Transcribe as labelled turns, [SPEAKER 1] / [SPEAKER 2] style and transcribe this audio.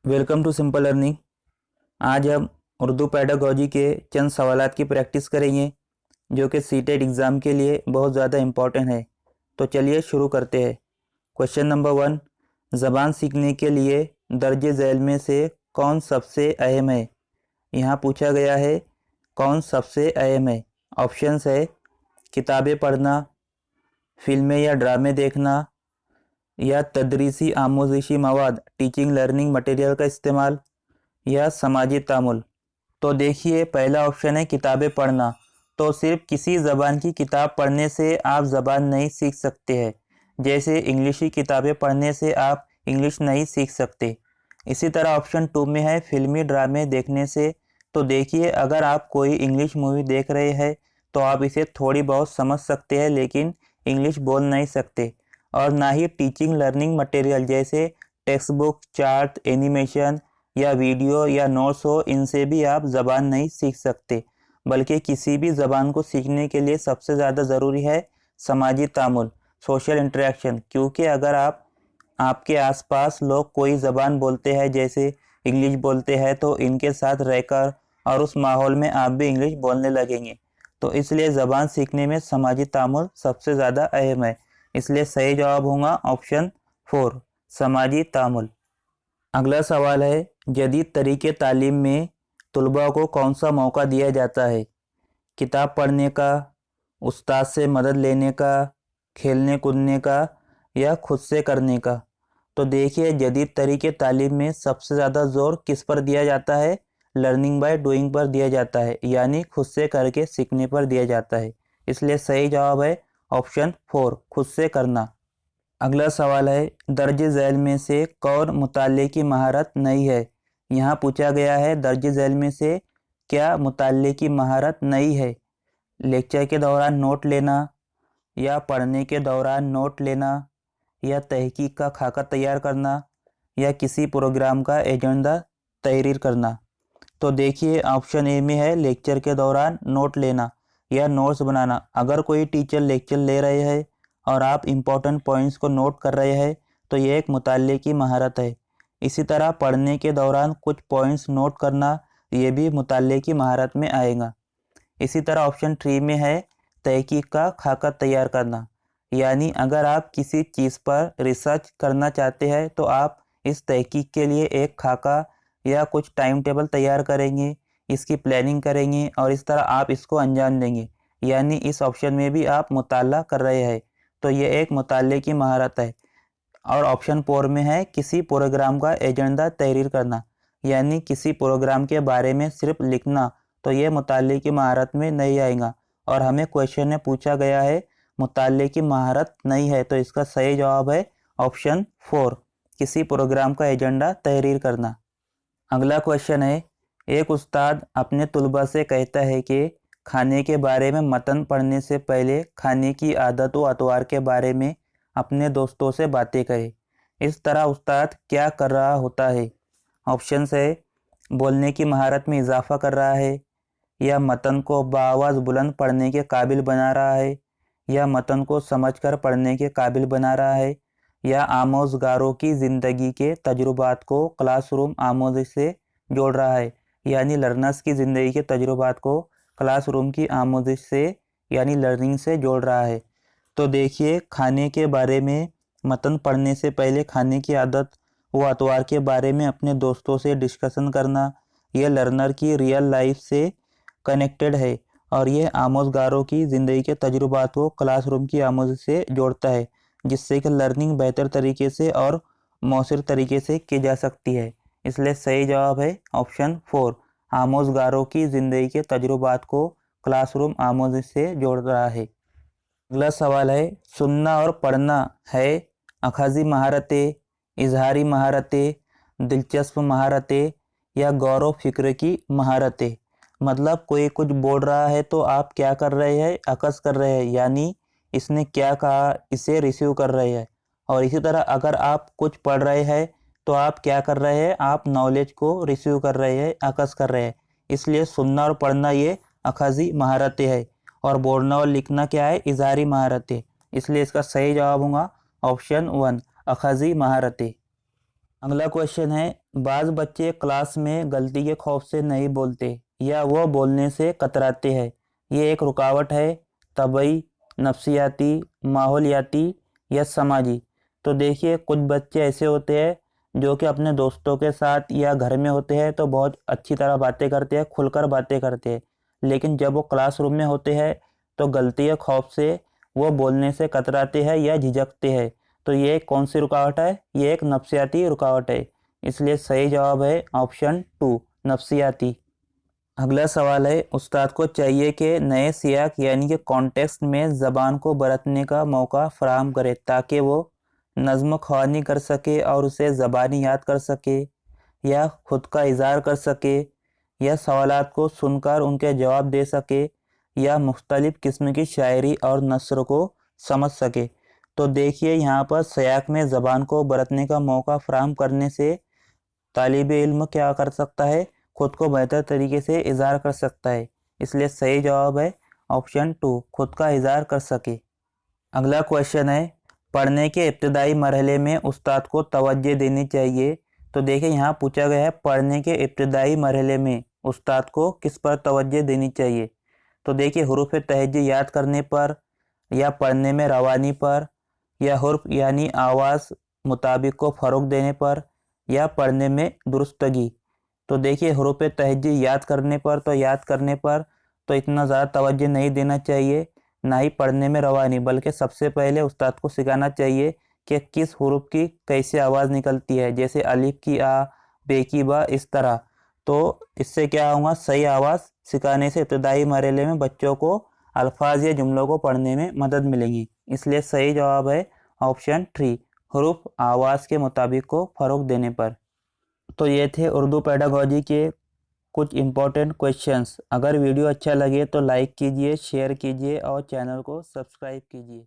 [SPEAKER 1] Welcome to simple learning. आज हम Urdu pedagogy के चंद सवालात की प्रैक्टिस करेंगे जो कि सीटेट एग्ज़ाम के लिए बहुत ज़्यादा इम्पॉर्टेंट है। तो चलिए शुरू करते हैं। क्वेश्चन नंबर 1, ज़बान सीखने के लिए दर्ज झैल में से कौन सबसे अहम है। यहाँ पूछा गया है कौन सबसे अहम है। ऑप्शंस है किताबें पढ़ना, फिल्में या ड्रामे देखना, या तदरीसी आमोज़िशी मवाद टीचिंग लर्निंग मटेरियल का इस्तेमाल, या समाजी तामुल। तो देखिए, पहला ऑप्शन है किताबें पढ़ना। तो सिर्फ किसी ज़बान की किताब पढ़ने से आप ज़बान नहीं सीख सकते हैं। जैसे इंग्लिश की किताबें पढ़ने से आप इंग्लिश नहीं सीख सकते। इसी तरह ऑप्शन 2 में है फिल्मी ड्रामे देखने से। तो देखिए, अगर आप कोई इंग्लिश मूवी देख रहे हैं तो आप इसे थोड़ी बहुत समझ सकते हैं लेकिन इंग्लिश बोल नहीं सकते। और ना ही टीचिंग लर्निंग मटेरियल जैसे टेक्स्ट बुक, चार्ट, एनिमेशन या वीडियो या नोट्स हो, इनसे भी आप ज़बान नहीं सीख सकते। बल्कि किसी भी ज़बान को सीखने के लिए सबसे ज़्यादा ज़रूरी है समाजी तामुल, सोशल इंटरेक्शन। क्योंकि अगर आपके आसपास लोग कोई ज़बान बोलते हैं जैसे इंग्लिश बोलते हैं तो इनके साथ रहकर और उस माहौल में आप भी इंग्लिश बोलने लगेंगे। तो इसलिए ज़बान सीखने में समाजी तामुल सबसे ज़्यादा अहम है। इसलिए सही जवाब होगा ऑप्शन 4, समाजी तामुल। अगला सवाल है जदीद तरीके तालीम में तलबा को कौन सा मौका दिया जाता है। किताब पढ़ने का, उस्ताद से मदद लेने का, खेलने कूदने का, या खुद से करने का। तो देखिए, जदीद तरीके तालीम में सबसे ज़्यादा ज़ोर किस पर दिया जाता है। लर्निंग बाय डूइंग पर दिया जाता है, यानी खुद से करके सीखने पर दिया जाता है। इसलिए सही जवाब है ऑप्शन 4, खुद से करना। अगला सवाल है दर्ज झैल में से कौन मुताले की महारत नहीं है। यहाँ पूछा गया है दर्ज झैल में से क्या मुताले की महारत नहीं है। लेक्चर के दौरान नोट लेना, या पढ़ने के दौरान नोट लेना, या तहकीक का खाका तैयार करना, या किसी प्रोग्राम का एजेंडा तहरीर करना। तो देखिए, ऑप्शन ए में है लेक्चर के दौरान नोट लेना या नोट्स बनाना। अगर कोई टीचर लेक्चर ले रहे हैं और आप इम्पोर्टेंट पॉइंट्स को नोट कर रहे हैं तो ये एक मुताले की महारत है। इसी तरह पढ़ने के दौरान कुछ पॉइंट्स नोट करना, ये भी मुताले की महारत में आएगा। इसी तरह ऑप्शन 3 में है तहकीक का खाका तैयार करना, यानी अगर आप किसी चीज़ पर रिसर्च करना चाहते हैं तो आप इस तहकीक के लिए एक खाका या कुछ टाइम टेबल तैयार करेंगे, इसकी प्लानिंग करेंगे और इस तरह आप इसको अंजाम देंगे। यानी इस ऑप्शन में भी आप मुताला कर रहे हैं, तो ये एक मुताले की महारत है। और ऑप्शन 4 में है किसी प्रोग्राम का एजेंडा तहरीर करना, यानी किसी प्रोग्राम के बारे में सिर्फ लिखना। तो ये मुताले की महारत में नहीं आएगा। और हमें क्वेश्चन में पूछा गया है मुताले की महारत नहीं है, तो इसका सही जवाब है ऑप्शन 4, किसी प्रोग्राम का एजेंडा तहरीर करना। अगला क्वेश्चन है एक उस्ताद अपने तुलबा से कहता है कि खाने के बारे में मतन पढ़ने से पहले खाने की आदत व अतवार के बारे में अपने दोस्तों से बातें करें। इस तरह उस्ताद क्या कर रहा होता है। ऑप्शंस है बोलने की महारत में इजाफा कर रहा है, या मतन को बाआवाज़ बुलंद पढ़ने के काबिल बना रहा है, या मतन को समझकर पढ़ने के काबिल बना रहा है, या आमोज़गारों की ज़िंदगी के तजुर्बात को क्लासरूम आमोज़ से जोड़ रहा है, यानी लर्नर्स की ज़िंदगी के तजुर्बात को क्लासरूम की आमोज़ से यानी लर्निंग से जोड़ रहा है। तो देखिए, खाने के बारे में मतन पढ़ने से पहले खाने की आदत व अतवार के बारे में अपने दोस्तों से डिस्कशन करना, यह लर्नर की रियल लाइफ से कनेक्टेड है और यह आमोज़गारों की ज़िंदगी के तजुर्बात को क्लासरूम की आमोज़ से जोड़ता है, जिससे कि लर्निंग बेहतर तरीके से और मौसर तरीके से की जा सकती है। इसलिए सही जवाब है ऑप्शन 4, आमोज़गारों की ज़िंदगी के तजुर्बात को क्लासरूम आमोज़ से जोड़ रहा है। अगला सवाल है सुनना और पढ़ना है अखाज़ी महारतें, इजहारी महारतें, दिलचस्प महारतें, या गौर फिक्र की महारतें। मतलब कोई कुछ बोल रहा है तो आप क्या कर रहे हैं, अकस कर रहे हैं, यानी इसने क्या कहा इसे रिसीव कर रहे हैं। और इसी तरह अगर आप कुछ पढ़ रहे हैं तो आप क्या कर रहे हैं, आप नॉलेज को रिसीव कर रहे हैं, अकस कर रहे हैं। इसलिए सुनना और पढ़ना ये अखाज़ी महारतें है, और बोलना और लिखना क्या है, इजहारी महारतें। इसलिए इसका सही जवाब होगा ऑप्शन 1, अखाज़ी महारतें। अगला क्वेश्चन है, बाज़ बच्चे क्लास में गलती के खौफ से नहीं बोलते या वो बोलने से कतराते हैं। ये एक रुकावट है, तबई, नफ्सियाती, माहौलियाती या समाजी। तो देखिए, कुछ बच्चे ऐसे होते हैं जो कि अपने दोस्तों के साथ या घर में होते हैं तो बहुत अच्छी तरह बातें करते हैं, खुलकर बातें करते हैं, लेकिन जब वो क्लासरूम में होते हैं तो गलती के खौफ से वो बोलने से कतराते हैं या झिझकते हैं। तो ये कौन सी रुकावट है? ये एक नफ्सियाती रुकावट है। इसलिए सही जवाब है ऑप्शन 2, नफ्सियाती। अगला सवाल है, उस्ताद को चाहिए कि नए सियाक यानी कि कॉन्टेक्स्ट में ज़बान को बरतने का मौका फराहम करे ताकि वो नज़्म ख़वानी कर सके और उसे ज़बानी याद कर सके या ख़ुद का इज़हार कर सके या सवालात को सुनकर उनके जवाब दे सके या मुख्तलिफ़ किस्म की शायरी और नस्र को समझ सके। तो देखिए, यहाँ पर सियाक में ज़बान को बरतने का मौका फराहम करने से तालिब इल्म क्या कर सकता है? खुद को बेहतर तरीके से इज़हार कर सकता है। इसलिए सही जवाब है ऑप्शन 2, खुद का इज़हार कर सके। अगला क्वेश्चन है, पढ़ने के इब्तदाई मरहले में उस्ताद को तवज्जो देनी चाहिए। तो देखिए, यहाँ पूछा गया है पढ़ने के इब्तदाई मरहले में उस्ताद को किस पर तवज्जो देनी चाहिए। तो देखिए, हुरूफ तहज्जी याद करने पर या पढ़ने में रवानी पर या हुर्फ यानी आवाज़ मुताबिक को फ़रोग देने पर या पढ़ने में दुरुस्तगी। तो देखिए, हुरूफ तहज्जी याद करने पर तो इतना ज़्यादा तवज्जो नहीं देना चाहिए, ना ही पढ़ने में रवानी, बल्कि सबसे पहले उस्ताद को सिखाना चाहिए कि किस हुरूफ की कैसे आवाज़ निकलती है, जैसे अलिफ की आ, बे की बा, इस तरह। तो इससे क्या होगा, सही आवाज़ सिखाने से इब्तदाई मरहले में बच्चों को अल्फाज या जुमलों को पढ़ने में मदद मिलेगी। इसलिए सही जवाब है ऑप्शन 3, हुरूफ आवाज़ के मुताबिक को फ़रोग देने पर। तो ये थे उर्दू पेडागोजी के कुछ इम्पोर्टेंट क्वेश्चंस। अगर वीडियो अच्छा लगे तो लाइक कीजिए, शेयर कीजिए और चैनल को सब्सक्राइब कीजिए।